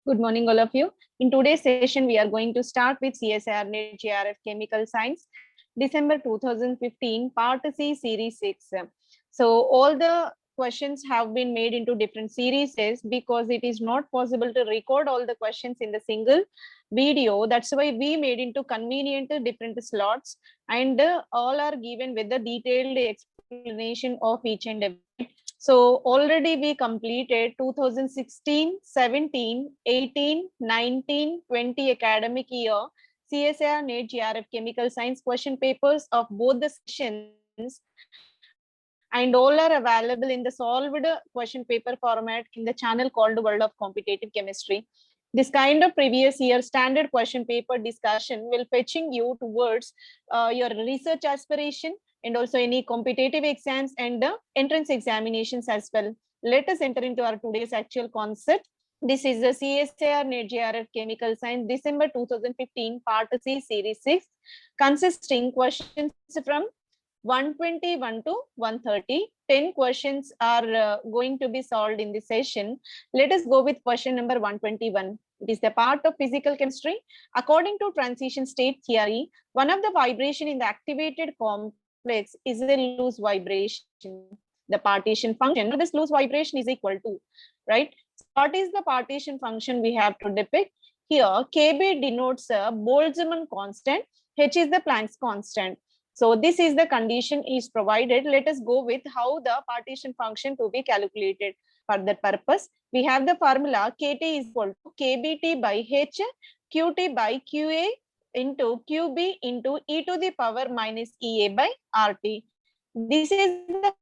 Good morning, all of you. In today's session, we are going to start with CSIR NET JRF Chemical Science, December 2015, Part C, Series 6. So all the questions have been made into different series because it is not possible to record all the questions in the single video. That's why we made into convenient different slots, and all are given with the detailed explanation of each and every. So already we completed 2016, 17, 18, 19, 20 academic year CSIR NET JRF Chemical Science question papers of both the sessions, and all are available in the solved question paper format in the channel called World of Competitive Chemistry. This kind of previous year standard question paper discussion will fetching you towards your research aspiration and also any competitive exams and the entrance examinations as well. Let us enter into our today's actual concept. This is the CSIR NET JRF Chemical Science December 2015 Part C Series 6, consisting questions from 121 to 130. 10 questions are going to be solved in this session. Let us go with question number 121. It is the part of physical chemistry. According to transition state theory, one of the vibration in the activated complex is a loose vibration. The partition function of this loose vibration is equal to, right? What is the partition function we have to depict? Here, Kb denotes a Boltzmann constant, H is the Planck's constant. So this is the condition is provided. Let us go with how the partition function to be calculated. For that purpose, we have the formula Kt is equal to Kbt by H, Qt by Qa into Qb into e to the power minus Ea by Rt. This is the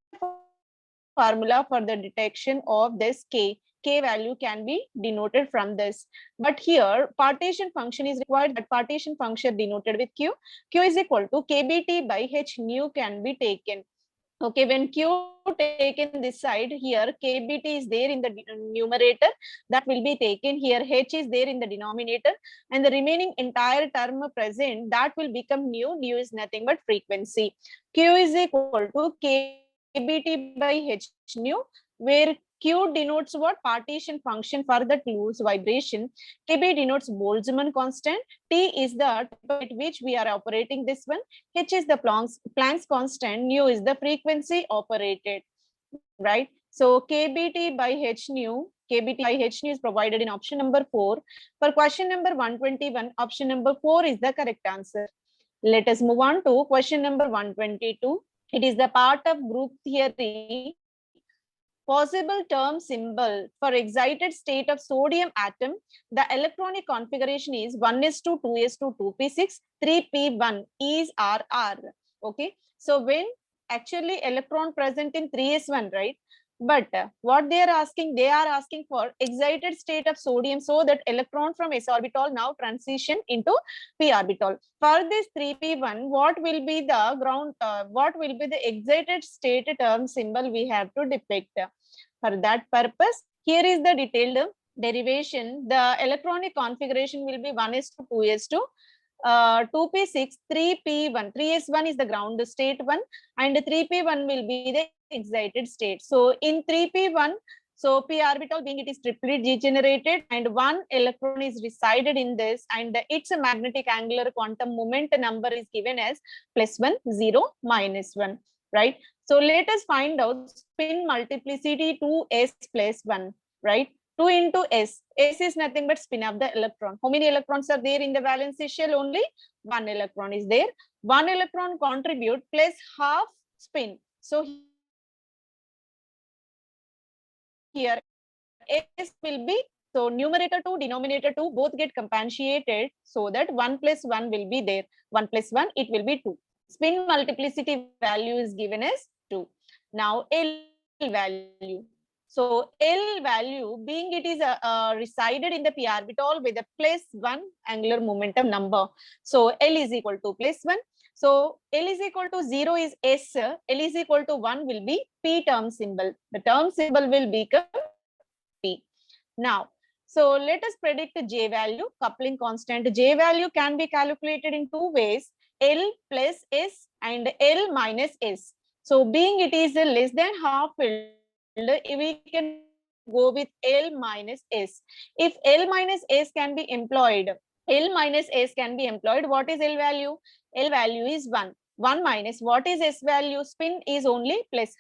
formula for the detection of this K. K value can be denoted from this. But here, partition function is required. That partition function denoted with Q. Q is equal to Kbt by H nu can be taken. Okay, when Q taken this side, here Kbt is there in the numerator, that will be taken. Here H is there in the denominator, and the remaining entire term present, that will become nu. Nu is nothing but frequency. Q is equal to Kbt by H nu, where Q denotes what? Partition function for the loose vibration. Kb denotes Boltzmann constant. T is the at which we are operating this one. H is the Planck's constant. Nu is the frequency operated, right? So Kbt by H nu, Kbt by H nu is provided in option number 4. For question number 121, option number 4 is the correct answer. Let us move on to question number 122. It is the part of group theory. Possible term symbol for excited state of sodium atom, the electronic configuration is 1s2, 2s2, 2p6, 3p1 is RR. Okay, so when actually electron present in 3s1, right? But what they are asking for excited state of sodium, so that electron from s orbital now transition into p orbital. For this 3p1, what will be the ground? What will be the excited state term symbol we have to depict? For that purpose, here is the detailed derivation. The electronic configuration will be 1s2, 2s2, 2p6, 3p1. 3s1 is the ground state one, and 3p1 will be the excited state. So in 3p1, so p orbital being it is triply degenerated, and one electron is resided in this, and its magnetic angular quantum moment number is given as +1, 0, -1, right? So let us find out spin multiplicity 2s plus 1, right? 2 into s. S is nothing but spin of the electron. How many electrons are there in the valency shell? Only one electron is there. One electron contribute plus half spin. So here S will be, so numerator 2, denominator 2 both get compensated, so that 1 plus 1 will be there. 1 plus 1, it will be 2. Spin multiplicity value is given as 2. Now L value. So L value being it is resided in the p orbital with a +1 angular momentum number. So L is equal to +1. So L is equal to 0 is S. L is equal to 1 will be P term symbol. The term symbol will become P. Now, so let us predict J value, coupling constant. J value can be calculated in two ways, L plus S and L minus S. So being it is less than half filled, we can go with L minus S. If L minus S can be employed, what is L value? L value is 1. 1 minus, what is S value? Spin is only plus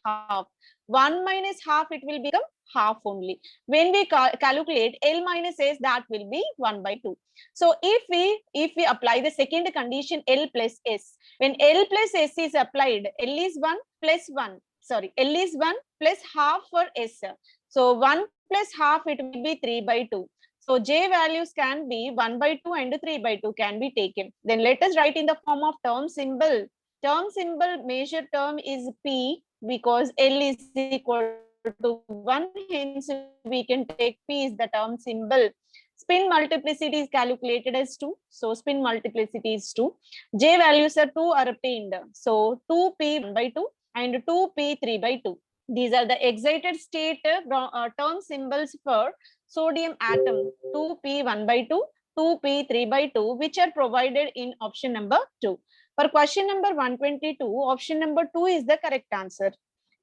half. 1 minus half, it will become half only. When we calculate L minus S, that will be 1 by 2. So if we apply the second condition, L plus S, when L plus S is applied, L is 1 plus 1. Sorry, L is 1 plus half for S. So 1 plus half, it will be 3 by 2. So J values can be 1 by 2 and 3 by 2 can be taken. Then let us write in the form of term symbol. Term symbol, major term is P, because L is equal to 1. Hence, we can take P is the term symbol. Spin multiplicity is calculated as 2. So spin multiplicity is 2. J values are 2 are obtained. So 2P 1 by 2 and 2P 3 by 2. These are the excited state term symbols for sodium atom. 2P 1 by 2, 2P 3 by 2, which are provided in option number 2. For question number 122, option number 2 is the correct answer.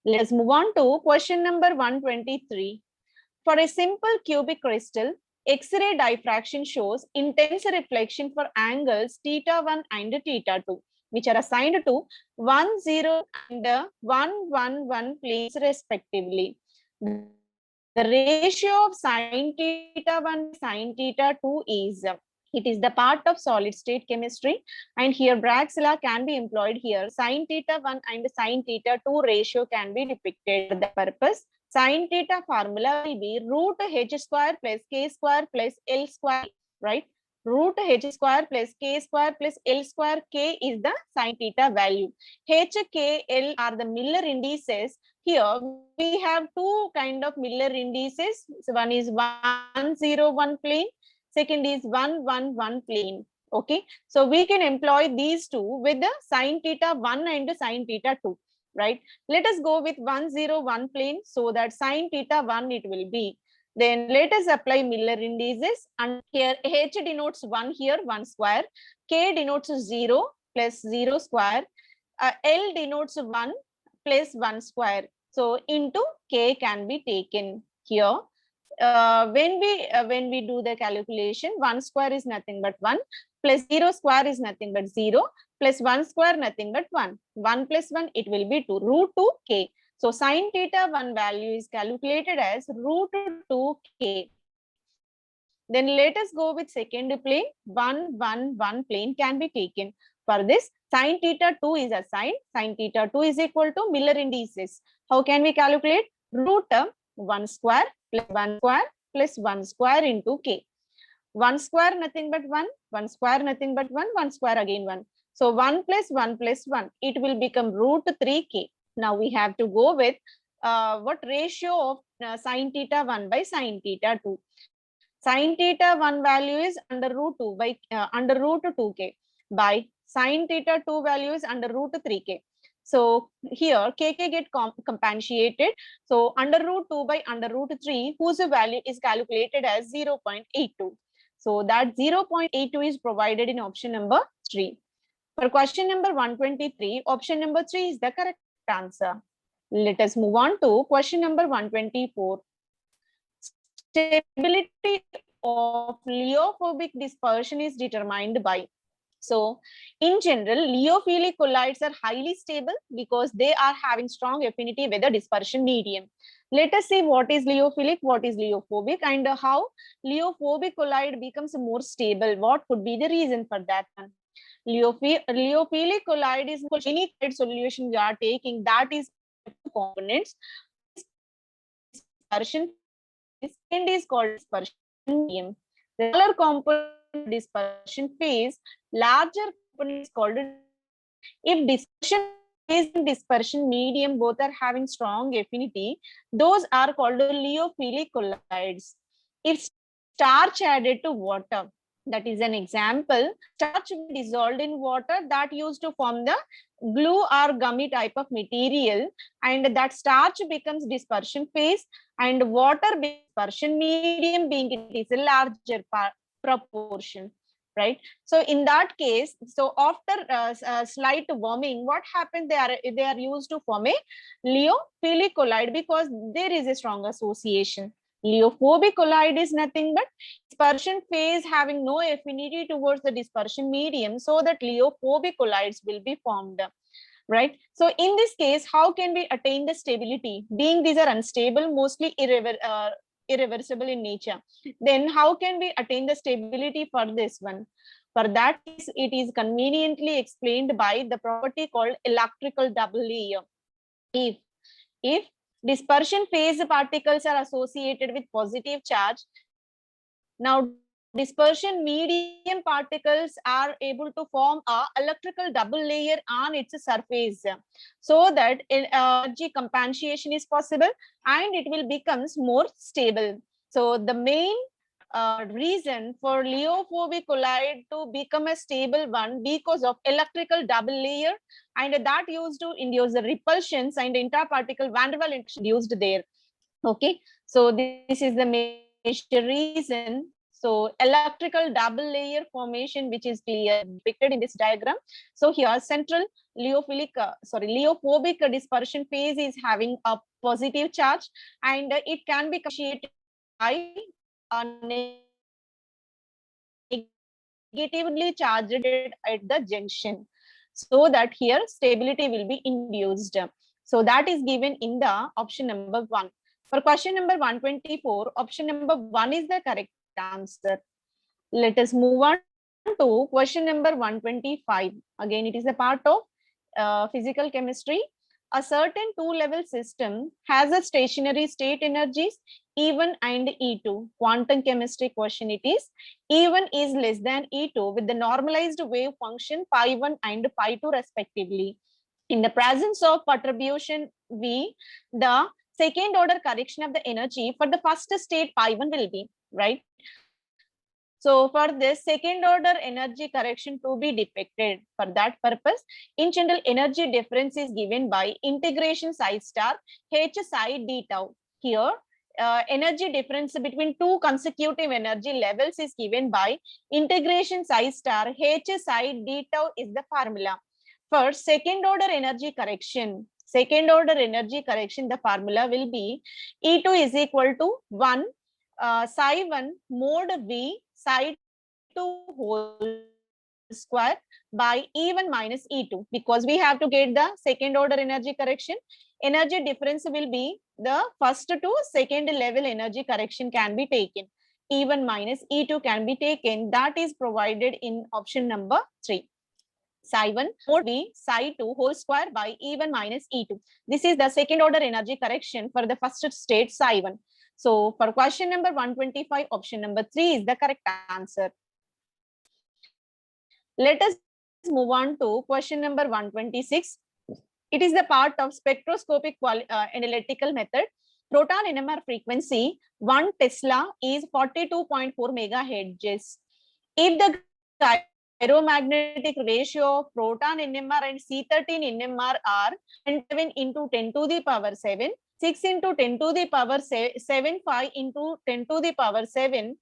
Let's move on to question number 123. For a simple cubic crystal, X-ray diffraction shows intense reflection for angles θ1 and θ2, which are assigned to 1, 0 and 1, 1, 1 planes respectively. The ratio of sin θ1 sin θ2 is, it is the part of solid state chemistry, and here Bragg's law can be employed here. Sin θ1 and sin θ2 ratio can be depicted. For the purpose, sin theta formula will be root h square plus k square plus L square, right? Root h square plus k square plus L square. K is the sin theta value. H, K, L are the Miller indices. Here we have two kind of Miller indices. So one is 101 plane, second is 111 plane. Okay, so we can employ these two with the sin theta 1 and sin theta 2, right? Let us go with 101 plane, so that sin theta 1 it will be. Then let us apply Miller indices, and here H denotes 1, here 1 square, K denotes 0 plus 0 square, L denotes 1 plus 1 square. So into K can be taken here. When we do the calculation, 1 square is nothing but 1, plus 0 square is nothing but 0, plus 1 square nothing but 1. 1 plus 1, it will be 2, root 2k. So sin theta 1 value is calculated as root 2k. Then let us go with second plane. 111 plane can be taken. For this, sin theta 2 is assigned. Sin theta 2 is equal to Miller indices. How can we calculate? Root 1 square plus 1 square plus 1 square into k. 1 square nothing but 1, 1 square nothing but 1, 1 square again 1. So 1 plus 1 plus 1, it will become root 3k. Now we have to go with what ratio of sin theta 1 by sin theta 2. Sin theta 1 value is under root 2 by under root 2k, by sin theta 2 value is under root 3k. So here kk get compensated. So under root 2 by under root 3, whose value is calculated as 0.82. So that 0.82 is provided in option number 3. For question number 123, option number 3 is the correct answer. Let us move on to question number 124. Stability of leurophobic dispersion is determined by. So in general, leophilic colloids are highly stable because they are having strong affinity with the dispersion medium. Let us see what is leophilic, what is leophobic, and how leophobic colloid becomes more stable. What could be the reason for that one? Leophilic colloid is any solution we are taking, that is components. Dispersion second is called dispersion medium. The smaller component dispersion phase, larger component is called. If dispersion phase and dispersion medium both are having strong affinity, those are called leophilic colloids. If starch added to water, that is an example, starch dissolved in water that used to form the glue or gummy type of material, and that starch becomes dispersion phase, and water dispersion medium being it is a larger proportion. right? So in that case, so after slight warming, what happened? They are used to form a Liophilic colloid because there is a strong association. Leophobic colloid is nothing but dispersion phase having no affinity towards the dispersion medium, so that Leophobic colloids will be formed, right? So in this case, how can we attain the stability? Being these are unstable, mostly irreversible in nature, then how can we attain the stability for this one? For that, it is conveniently explained by the property called electrical double layer. If dispersion phase particles are associated with positive charge, now dispersion medium particles are able to form a electrical double layer on its surface, so that energy compensation is possible and it will becomes more stable. So the main reason for Leophobic colloid to become a stable one because of electrical double layer, and that used to induce the repulsions and interparticle van der Waals interaction used there. Okay, so this is the major reason. So electrical double layer formation, which is clear depicted in this diagram. So here central Leophobic dispersion phase is having a positive charge, and it can be associated by a negatively charged at the junction, so that here stability will be induced. So that is given in the option number 1. For question number 124, option number 1 is the correct answer. Let us move on to question number 125. Again, it is a part of physical chemistry. A certain two-level system has a stationary state energies E1 and E2. Quantum chemistry question it is. E1 is less than E2 with the normalized wave function pi1 and pi2 respectively. In the presence of perturbation V, the second order correction of the energy for the first state pi1 will be, right? So for this second order energy correction to be depicted, for that purpose, in general energy difference is given by integration psi star h psi d tau. Here, energy difference between two consecutive energy levels is given by integration psi star h psi d tau is the formula. For second order energy correction, the formula will be E2 is equal to 1 psi 1 mod V psi 2 whole square by E1 minus E2, because we have to get the second order energy correction. Energy difference will be the first to second level energy correction can be taken. E1 minus E2 can be taken. That is provided in option number 3. Psi 1 mod V psi 2 whole square by E1 minus E2. This is the second order energy correction for the first state psi 1. So for question number 125, option number 3 is the correct answer. Let us move on to question number 126. It is the part of spectroscopic analytical method. Proton NMR frequency 1 Tesla is 42.4 megahertz. If the gyromagnetic ratio of proton NMR and C13 NMR are 7 into 10 to the power 7, 6 into 10 to the power 7, 5 into 10 to the power 7,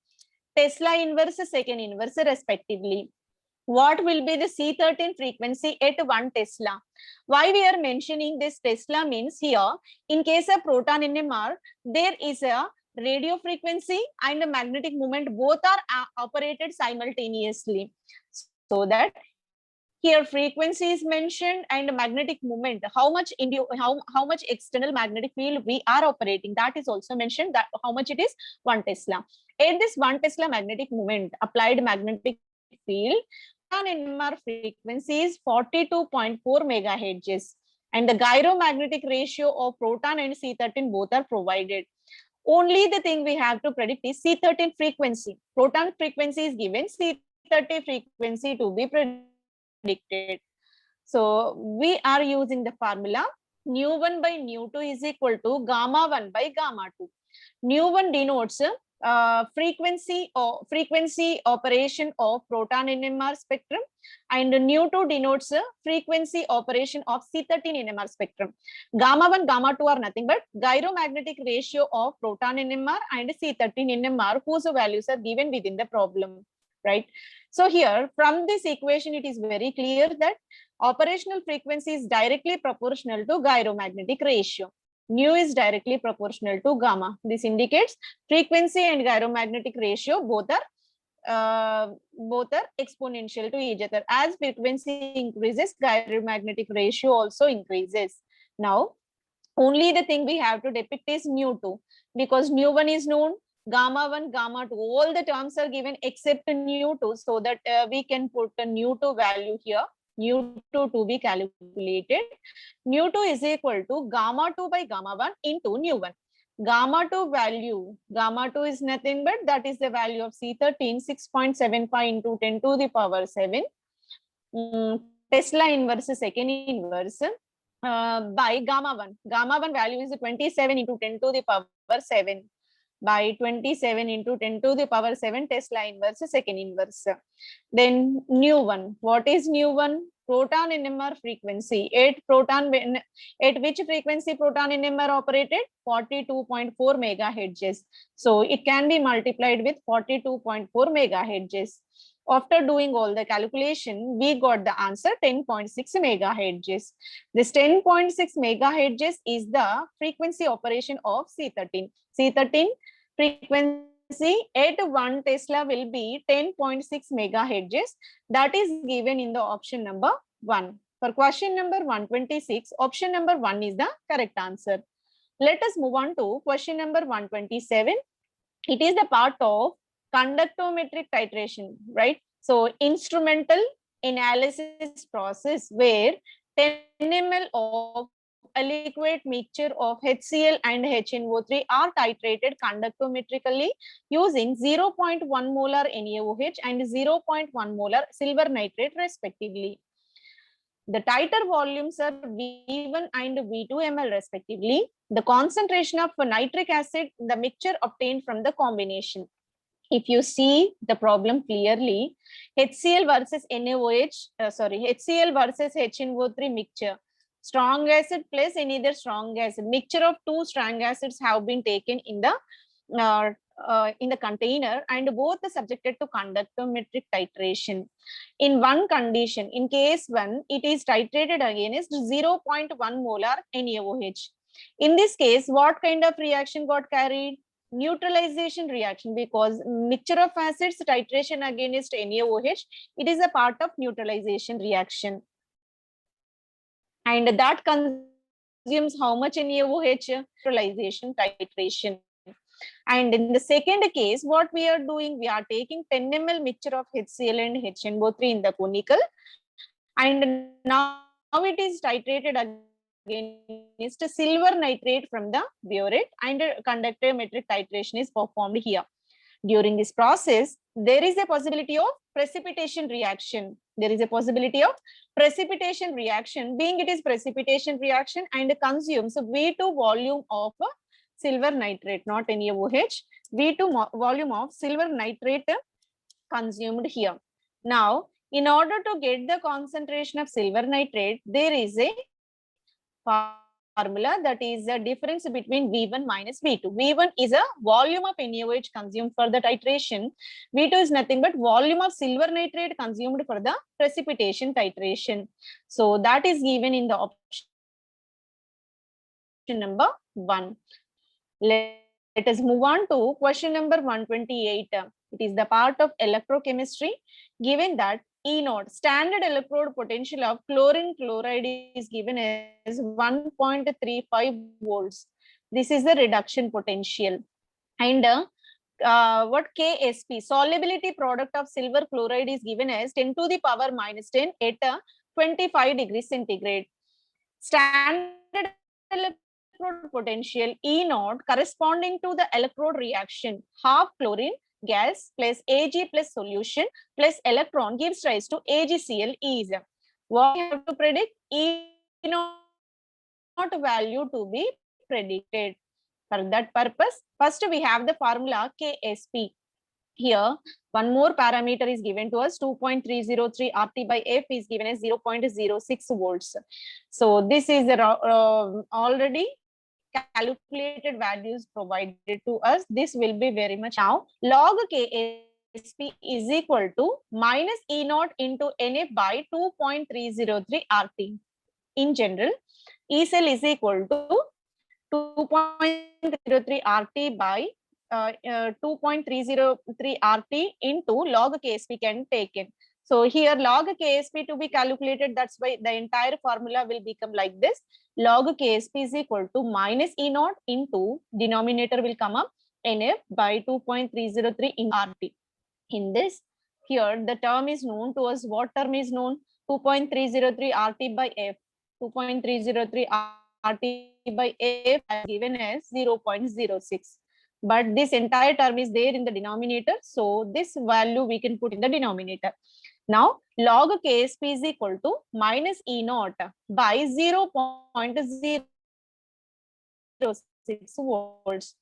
Tesla inverse, second inverse respectively. What will be the C13 frequency at 1 Tesla? Why we are mentioning this Tesla means here, in case of proton NMR, there is a radio frequency and a magnetic moment, both are operated simultaneously. So that here frequency is mentioned and magnetic moment, how much external magnetic field we are operating, that is also mentioned, that how much it is 1 Tesla. At this 1 Tesla magnetic moment, applied magnetic field, NMR frequency is 42.4 megahertz, and the gyromagnetic ratio of proton and C13 both are provided. Only the thing we have to predict is C13 frequency. Proton frequency is given, C13 frequency to be predicted. So we are using the formula nu1 by nu2 is equal to gamma 1 by gamma 2. Nu1 denotes frequency operation of proton NMR spectrum, and nu2 denotes frequency operation of C13 NMR spectrum. Gamma 1, gamma 2 are nothing but gyromagnetic ratio of proton NMR and C13 NMR, whose values are given within the problem. right? So here from this equation, it is very clear that operational frequency is directly proportional to gyromagnetic ratio. Nu is directly proportional to gamma. This indicates frequency and gyromagnetic ratio both are exponential to each other. As frequency increases, gyromagnetic ratio also increases. Now, only the thing we have to depict is nu2, because nu1 is known, gamma1, gamma2, all the terms are given except nu2, so that we can put a nu2 value here, nu2 to be calculated. Nu2 is equal to gamma2 by gamma1 into nu1. Gamma2 is nothing but that is the value of C13, 6.75 into 10 to the power 7. Tesla inverse, second inverse, by gamma1. Gamma1 value is 27 into 10 to the power 7 by 27 into 10 to the power 7 Tesla inverse, second inverse. Then nu1. What is nu1? Proton NMR frequency. At which frequency proton NMR operated? 42.4 megahertz. So it can be multiplied with 42.4 megahertz. After doing all the calculation, we got the answer 10.6 megahertz. This 10.6 megahertz is the frequency operation of C13. C13 frequency at 1 Tesla will be 10.6 megahertz. That is given in the option number 1. For question number 126, option number 1 is the correct answer. Let us move on to question number 127. It is the part of conductometric titration, right? So instrumental analysis process where 10 ml of a liquid mixture of HCl and HNO3 are titrated conductometrically using 0.1 molar NaOH and 0.1 molar silver nitrate respectively. The titer volumes are V1 and V2 ml respectively. The concentration of nitric acid, the mixture obtained from the combination. If you see the problem clearly, HCl versus HCl versus HNO3 mixture. Strong acid plus another strong acid. Mixture of two strong acids have been taken in the container and both are subjected to conductometric titration. In one condition, in case 1, it is titrated against 0.1 molar NaOH. In this case, what kind of reaction got carried? Neutralization reaction, because mixture of acids titration against NaOH, it is a part of neutralization reaction. And that consumes how much NaOH? Neutralization titration. And in the second case, what we are doing, we are taking 10 ml mixture of HCl and HNO3 in the conical, and now it is titrated against silver nitrate from the burette, and conductometric titration is performed here. During this process, there is a possibility of precipitation reaction. There is a possibility of precipitation reaction, being it is precipitation reaction and consumes V2 volume of silver nitrate, not NaOH, V2 volume of silver nitrate consumed here. Now, in order to get the concentration of silver nitrate, there is a formula, that is the difference between V1 minus V2. V1 is a volume of NaOH consumed for the titration. V2 is nothing but volume of silver nitrate consumed for the precipitation titration. So that is given in the option number 1. Let us move on to question number 128. It is the part of electrochemistry. Given that E0, standard electrode potential of chlorine chloride is given as 1.35 volts. This is the reduction potential. And what KSP, solubility product of silver chloride, is given as 10 to the power minus 10 at 25 degrees centigrade. Standard electrode potential E0 corresponding to the electrode reaction, half chlorine gas plus Ag plus solution plus electron gives rise to AgCl is. What we have to predict? E0 value to be predicted. For that purpose, first we have the formula KSP. Here, one more parameter is given to us, 2.303 RT by F is given as 0.06 volts. So this is already calculated values provided to us. This will be very much now. Log KSP KSP is equal to minus E naught into NF by 2.303 RT. In general, E cell is equal to 2.03 RT by 2.303 RT into log KSP can taken. So here log KSP to be calculated, that's why the entire formula will become like this. Log KSP is equal to minus E naught into denominator will come up NF by 2.303 in RT. In this, here the term is known to us. What term is known? 2.303 RT by F. 2.303 RT by F is given as 0.06. But this entire term is there in the denominator. So this value we can put in the denominator. Now, log KSP is equal to minus E naught by 0.06 volts.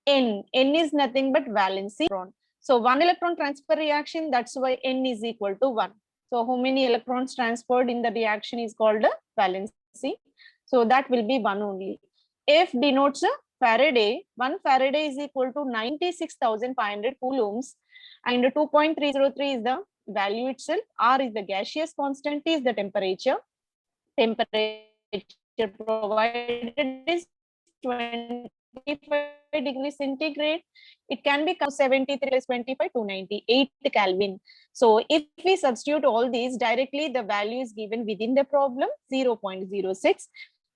N is nothing but valency electron. So one electron transfer reaction, that's why N is equal to 1. So how many electrons transferred in the reaction is called a valency. So that will be 1 only. F denotes a Faraday. 1 Faraday is equal to 96,500 coulombs, and 2.303 is the value itself. R is the gaseous constant, T is the temperature. Temperature provided is 25 degrees centigrade. It can be 73 plus 25 to 98 Kelvin. So if we substitute all these directly, the value is given within the problem 0.06.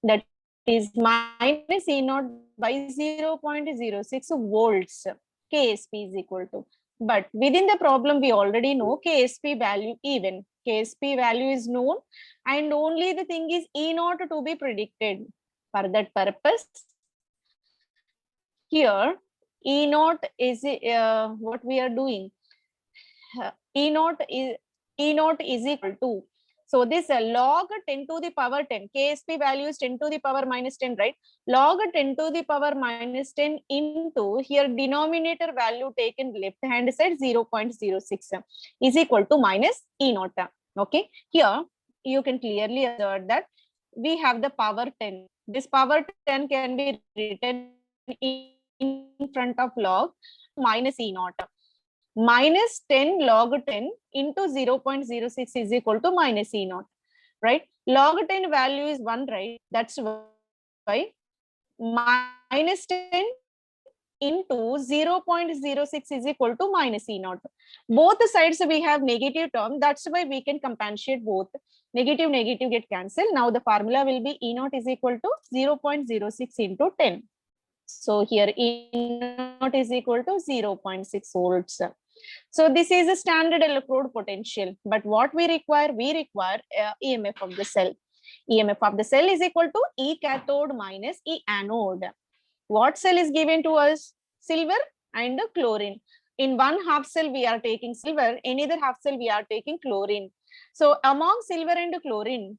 That is minus E naught by 0.06 volts. KSP is equal to. But within the problem, we already know KSP value even. KSP value is known, and only the thing is E naught to be predicted. For that purpose, here E naught is what we are doing. E naught is equal to. So this log 10 to the power 10, KSP value is 10 to the power minus 10, right? Log 10 to the power minus 10 into here denominator value taken left hand side 0.06 is equal to minus E naught. Okay, here you can clearly observe that we have the power 10. This power 10 can be written in front of log minus E naught. Minus 10 log 10 into 0.06 is equal to minus E naught, right? Log 10 value is 1, right? That's why minus 10 into 0.06 is equal to minus E naught. Both sides we have negative term. That's why we can compensate both. Negative get cancelled. Now the formula will be E naught is equal to 0.06 into 10. So here E naught is equal to 0.6 volts. So this is a standard electrode potential. But what we require EMF of the cell. EMF of the cell is equal to E cathode minus E anode. What cell is given to us? Silver and chlorine. In one half cell we are taking silver, in either half cell we are taking chlorine. So among silver and chlorine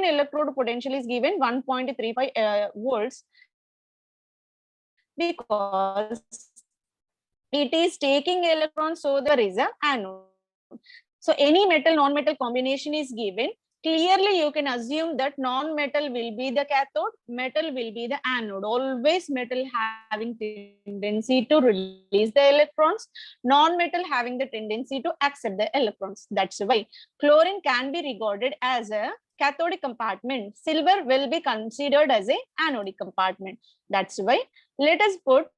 electrode potential is given 1.35 volts because it is taking electrons, so there is a anode. So any metal non-metal combination is given. Clearly you can assume that non-metal will be the cathode, metal will be the anode. Always metal having tendency to release the electrons, non-metal having the tendency to accept the electrons. That's why chlorine can be regarded as a cathodic compartment. Silver will be considered as a anodic compartment. That's why let us put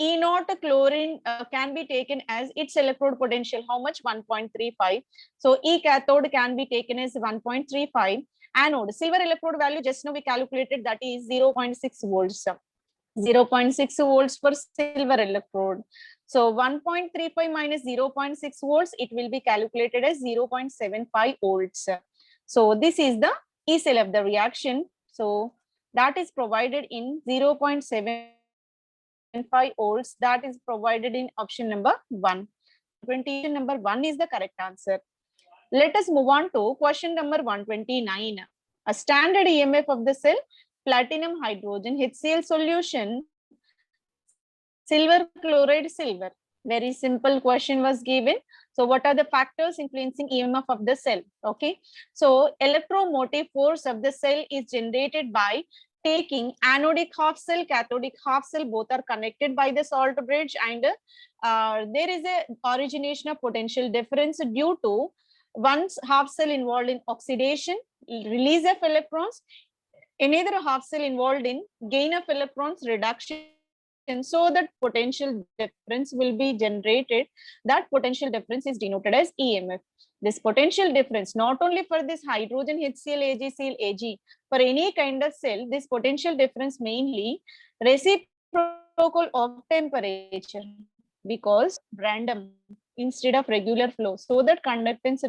E naught chlorine can be taken as its electrode potential. How much? 1.35. So E cathode can be taken as 1.35. Anode, silver electrode value just now we calculated, that is 0.6 volts. 0.6 volts for silver electrode. So 1.35 minus 0.6 volts, it will be calculated as 0.75 volts. So this is the E cell of the reaction. So that is provided in 0.75 volts. That is provided in option number 1. 20 number 1 is the correct answer. Let us move on to question number 129. A standard EMF of the cell, platinum hydrogen HCl solution, silver chloride silver. Very simple question was given. So what are the factors influencing EMF of the cell? Okay. So electromotive force of the cell is generated by taking anodic half cell, cathodic half cell, both are connected by the salt bridge, and there is a origination of potential difference due to one half cell involved in oxidation, release of electrons, another half cell involved in gain of electrons, reduction. So that potential difference will be generated. That potential difference is denoted as EMF. This potential difference, not only for this hydrogen HCl, AgCl, Ag, for any kind of cell, this potential difference mainly reciprocal of temperature, because random instead of regular flow, so that conductance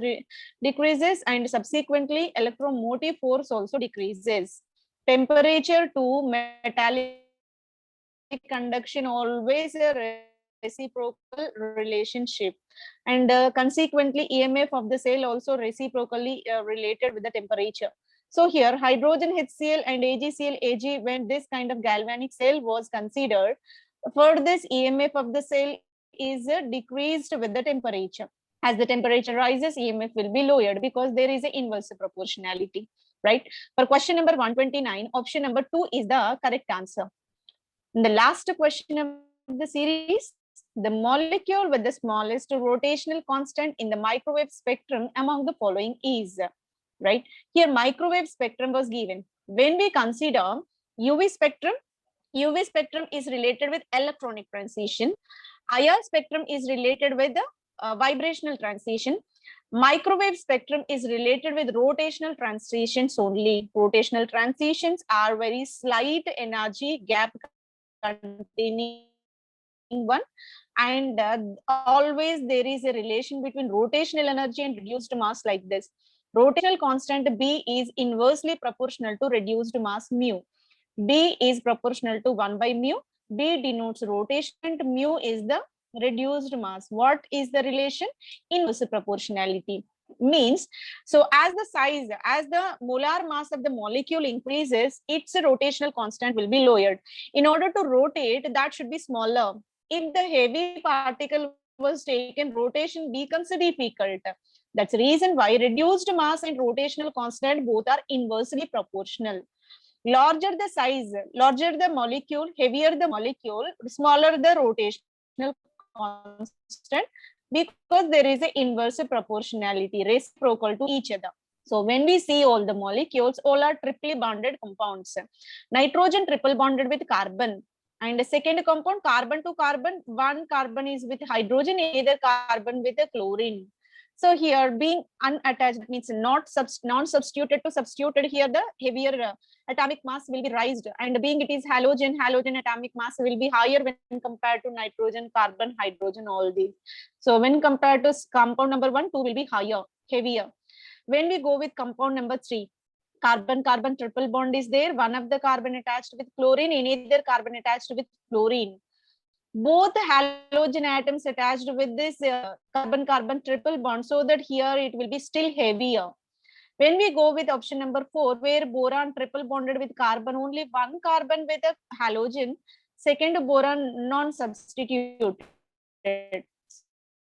decreases and subsequently electromotive force also decreases. Temperature to metallic conduction always a reciprocal relationship, and consequently EMF of the cell also reciprocally related with the temperature. So here hydrogen HCl and AgCl Ag, when this kind of galvanic cell was considered, for this EMF of the cell is decreased with the temperature. As the temperature rises, EMF will be lowered because there is an inverse proportionality, right? For question number 129, option number 2 is the correct answer. And the last question of the series, the molecule with the smallest rotational constant in the microwave spectrum among the following is, right? Here microwave spectrum was given. When we consider UV spectrum is related with electronic transition. IR spectrum is related with the vibrational transition. Microwave spectrum is related with rotational transitions only. Rotational transitions are very slight energy gap containing one, and always there is a relation between rotational energy and reduced mass like this. Rotational constant B is inversely proportional to reduced mass mu. B is proportional to 1 by mu. B denotes rotation and mu is the reduced mass. What is the relation? Inverse proportionality. Means, so as the size, as the molar mass of the molecule increases, its rotational constant will be lowered. In order to rotate, that should be smaller. If the heavy particle was taken, rotation becomes difficult. That's the reason why reduced mass and rotational constant both are inversely proportional. Larger the size, larger the molecule, heavier the molecule, smaller the rotational constant, because there is an inverse proportionality, reciprocal to each other. So when we see all the molecules, all are triply bonded compounds. Nitrogen triple bonded with carbon, and the second compound carbon to carbon, one carbon is with hydrogen, either carbon with a chlorine. So here being unattached means non-substituted to substituted, here the heavier atomic mass will be raised, and being it is halogen atomic mass will be higher when compared to nitrogen, carbon, hydrogen, all these. So when compared to compound number 1, 2 will be higher, heavier. When we go with compound number 3, carbon-carbon triple bond is there, one of the carbon attached with chlorine, another carbon attached with fluorine. Both halogen atoms attached with this carbon-carbon triple bond, so that here it will be still heavier. When we go with option number 4, where boron triple bonded with carbon, only one carbon with a halogen, second boron non-substituted.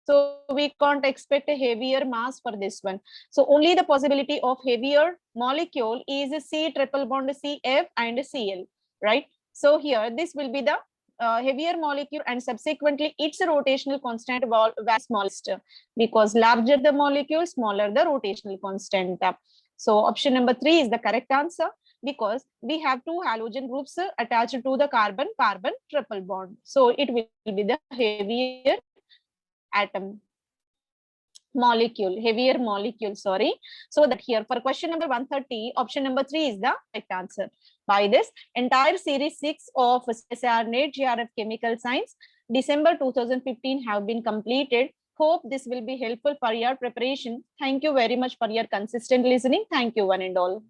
So we can't expect a heavier mass for this one. So only the possibility of heavier molecule is C triple bond CF and Cl, right? So here this will be the heavier molecule, and subsequently its rotational constant was smallest, because larger the molecule, smaller the rotational constant. So option number 3 is the correct answer, because we have two halogen groups attached to the carbon-carbon triple bond. So it will be the heavier atom molecule, heavier molecule, sorry. So that here for question number 130, option number 3 is the correct answer. By this, entire series 6 of CSIR NET JRF Chemical Science December 2015 have been completed. Hope this will be helpful for your preparation. Thank you very much for your consistent listening. Thank you one and all.